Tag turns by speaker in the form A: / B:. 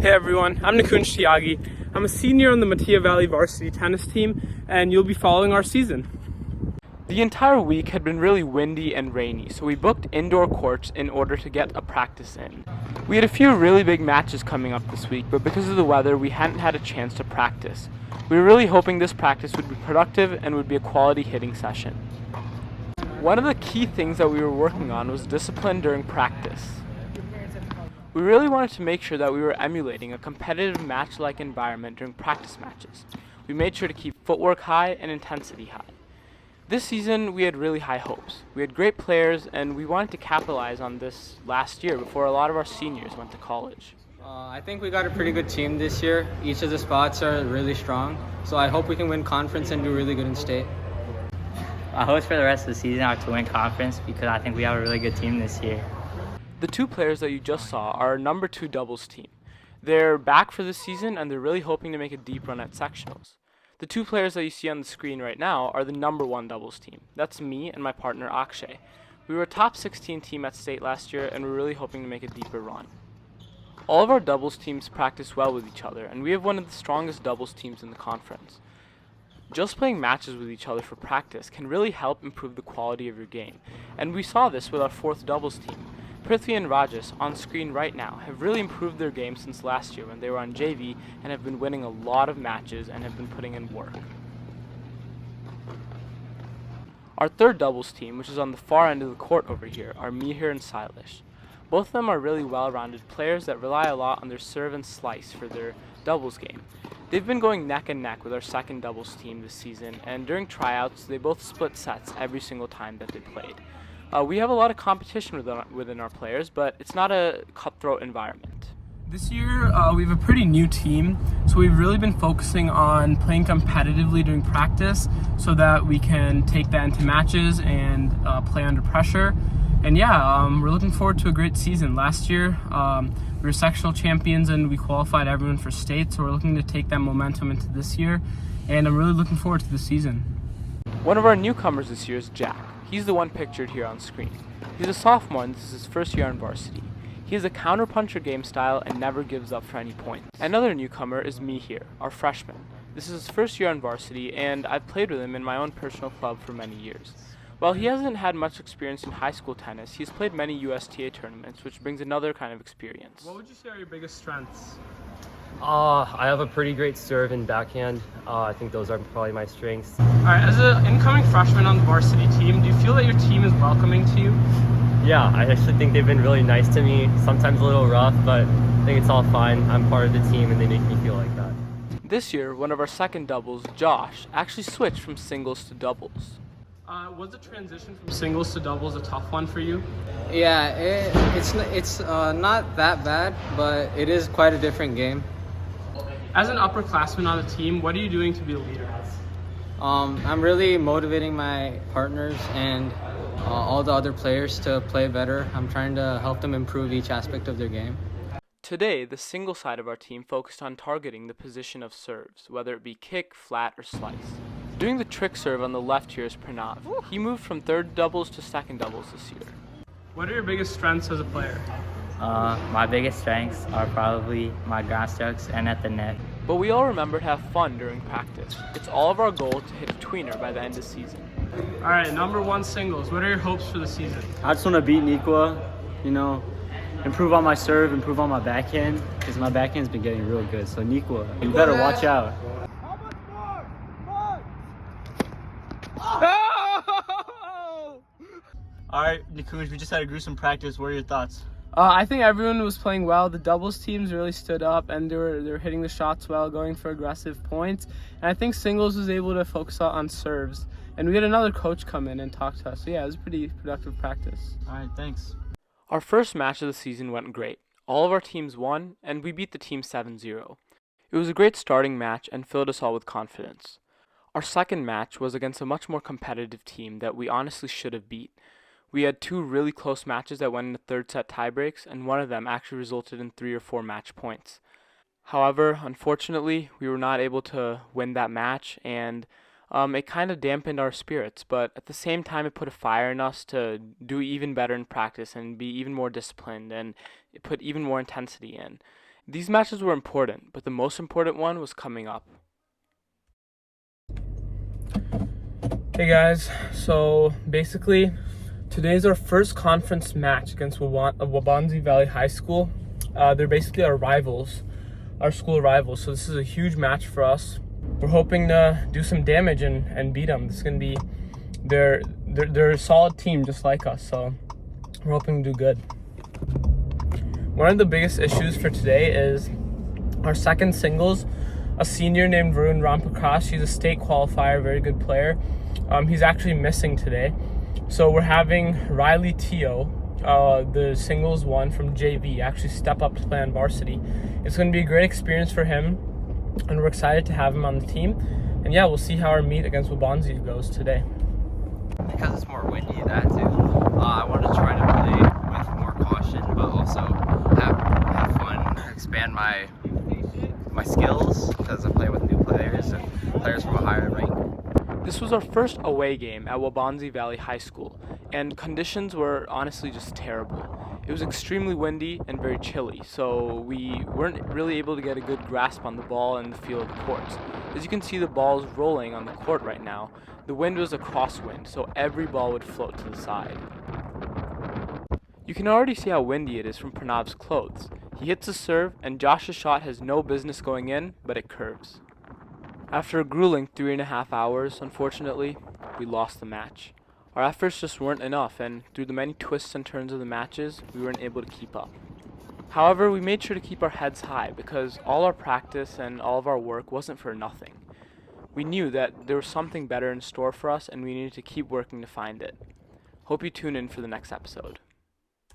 A: Hey everyone, I'm Newcomers Tiagi. I'm a senior on the Mattia Valley varsity tennis team, and you'll be following our season. The entire week had been really windy and rainy, so we booked indoor courts in order to get a practice in. We had a few really big matches coming up this week, but because of the weather, we hadn't had a chance to practice. We were really hoping this practice would be productive and would be a quality hitting session. One of the key things that we were working on was discipline during practice. We really wanted to make sure that we were emulating a competitive match-like environment during practice matches. We made sure to keep footwork high and intensity high. This season, we had really high hopes. We had great players, and we wanted to capitalize on this last year before a lot of our seniors went to college.
B: I think we got a pretty good team this year. Each of the spots are really strong, so I hope we can win conference and do really good in state.
C: My hopes for the rest of the season are to win conference because I think we have a really good team this year.
A: The two players that you just saw are our number 2 doubles team. They're back for this season, and they're really hoping to make a deep run at sectionals. The two players that you see on the screen right now are the number 1 doubles team. That's me and my partner Akshay. We were a top 16 team at state last year, and we're really hoping to make a deeper run. All of our doubles teams practice well with each other, and we have one of the strongest doubles teams in the conference. Just playing matches with each other for practice can really help improve the quality of your game, and we saw this with our 4th doubles team. Prithvi and Rajesh, on screen right now, have really improved their game since last year when they were on JV and have been winning a lot of matches and have been putting in work. Our 3rd doubles team, which is on the far end of the court over here, are Mihir and Silesh. Both of them are really well-rounded players that rely a lot on their serve and slice for their doubles game. They've been going neck and neck with our 2nd doubles team this season, and during tryouts, they both split sets every single time that they played. We have a lot of competition within our players, but it's not a cutthroat environment. This year, we have a pretty new team, so we've really been focusing on playing competitively during practice so that we can take that into matches and play under pressure. And we're looking forward to a great season. Last year, we were sectional champions and we qualified everyone for state, so we're looking to take that momentum into this year, and I'm really looking forward to the season. One of our newcomers this year is Jack. He's the one pictured here on screen. He's a sophomore and this is his first year on varsity. He has a counter-puncher game style and never gives up for any points. Another newcomer is Mihir, our freshman. This is his first year on varsity, and I've played with him in my own personal club for many years. While he hasn't had much experience in high school tennis, he's played many USTA tournaments, which brings another kind of experience. What would you say are your biggest strengths?
D: I have a pretty great serve and backhand. I think those are probably my strengths.
A: All right, as an incoming freshman on the varsity team, do you feel that your team is welcoming to you?
D: Yeah, I actually think they've been really nice to me. Sometimes a little rough, but I think it's all fine. I'm part of the team and they make me feel like that.
A: This year, one of our 2nd doubles, Josh, actually switched from singles to doubles. Was the transition from singles to doubles a tough one for you?
B: Yeah, it's not that bad, but it is quite a different game.
A: As an upperclassman on the team, what are you doing to be a leader?
B: I'm really motivating my partners and all the other players to play better. I'm trying to help them improve each aspect of their game.
A: Today, the single side of our team focused on targeting the position of serves, whether it be kick, flat, or slice. Doing the trick serve on the left here is Pranav. He moved from 3rd doubles to 2nd doubles this year. What are your biggest strengths as a player?
C: My biggest strengths are probably my ground strokes and at the net.
A: But we all remember to have fun during practice. It's all of our goal to hit a tweener by the end of the season. All right, number 1 singles. What are your hopes for the season?
E: I just want to beat Nikwa, improve on my serve, improve on my backhand, because my backhand's been getting real good. So Nikwa, you better watch out. All right, Newcomers, we just had a gruesome practice. What are your thoughts?
A: I think everyone was playing well. The doubles teams really stood up and they were hitting the shots well, going for aggressive points. And I think singles was able to focus on serves. And we had another coach come in and talk to us. So yeah, it was a pretty productive practice.
E: All right, thanks.
A: Our first match of the season went great. All of our teams won, and we beat the team 7-0. It was a great starting match and filled us all with confidence. Our 2nd match was against a much more competitive team that we honestly should have beat. We had 2 really close matches that went into 3rd set tiebreaks, and one of them actually resulted in 3 or 4 match points. However, unfortunately, we were not able to win that match, and it kind of dampened our spirits, but at the same time it put a fire in us to do even better in practice and be even more disciplined and put even more intensity in. These matches were important, but the most important one was coming up. Hey guys, so basically today's our first conference match against Waubonsie Valley High School. They're basically our rivals, our school rivals, so this is a huge match for us. We're hoping to do some damage and beat them. This is going to be, they're a solid team just like us, so we're hoping to do good. One of the biggest issues for today is our second singles, a senior named Varun Rampakras. He's a state qualifier, very good player. He's actually missing today. So we're having Riley Teo, the singles one from JV, actually step up to play on varsity. It's going to be a great experience for him, and we're excited to have him on the team. And yeah, we'll see how our meet against Waubonsie goes today.
F: Because it's more windy, that too. I want to try to play with more caution, but also have fun, expand my skills, because I play with new players and players from a higher rank.
A: This was our first away game at Waubonsie Valley High School, and conditions were honestly just terrible. It was extremely windy and very chilly, so we weren't really able to get a good grasp on the ball and the feel of the courts. As you can see, the ball's rolling on the court right now. The wind was a crosswind, so every ball would float to the side. You can already see how windy it is from Pranav's clothes. He hits a serve, and Josh's shot has no business going in, but it curves. After a grueling 3.5 hours, unfortunately, we lost the match. Our efforts just weren't enough, and through the many twists and turns of the matches, we weren't able to keep up. However, we made sure to keep our heads high because all our practice and all of our work wasn't for nothing. We knew that there was something better in store for us, and we needed to keep working to find it. Hope you tune in for the next episode.